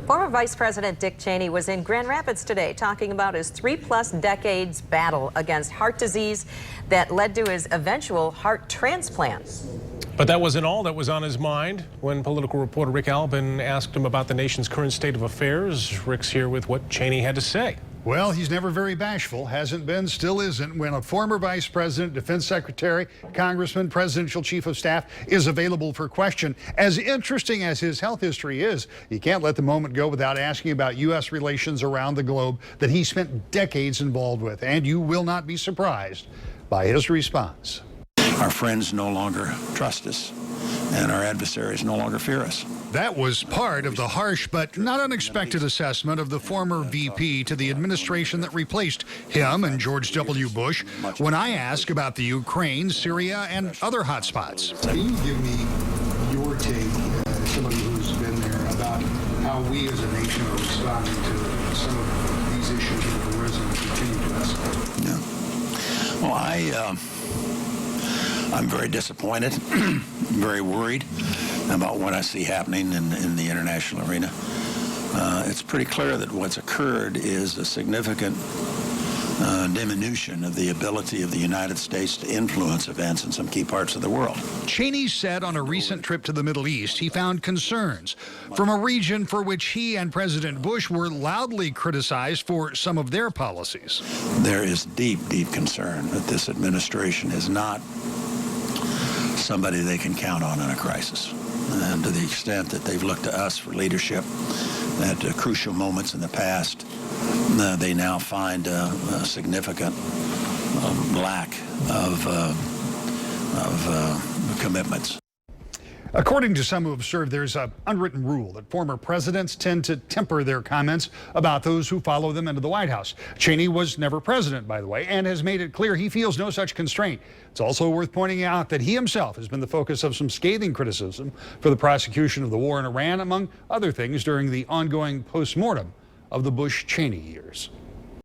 Former Vice President Dick Cheney was in Grand Rapids today talking about his 3+ decades battle against heart disease that led to his eventual heart transplant. But that wasn't all that was on his mind when political reporter Rick Albin asked him about the nation's current state of affairs. Rick's here with what Cheney had to say. Well, he's never very bashful, hasn't been, still isn't. When a former vice president, defense secretary, congressman, presidential chief of staff is available for question, as interesting as his health history is, you can't let the moment go without asking about U.S. relations around the globe that he spent decades involved with. And you will not be surprised by his response. Our friends no longer trust us, and our adversaries no longer fear us. That was part of the harsh but not unexpected assessment of the former VP to the administration that replaced him and George W. Bush when I asked about the Ukraine, Syria, and other hotspots. Can you give me your take, as somebody who's been there, about how we as a nation are responding to some of these issues that have arisen and continue to escalate? Yeah. Well, I'm very disappointed, very worried about what I see happening in the international arena. It's pretty clear that what's occurred is a significant diminution of the ability of the United States to influence events in some key parts of the world. Cheney said on a recent trip to the Middle East he found concerns from a region for which he and President Bush were loudly criticized for some of their policies. There is deep, deep concern that this administration is not somebody they can count on in a crisis. And to the extent that they've looked to us for leadership at crucial moments in the past, they now find a significant lack of commitments. According to some who have served, there's an unwritten rule that former presidents tend to temper their comments about those who follow them into the White House. Cheney was never president, by the way, and has made it clear he feels no such constraint. It's also worth pointing out that he himself has been the focus of some scathing criticism for the prosecution of the war in Iran, among other things, during the ongoing post-mortem of the Bush-Cheney years.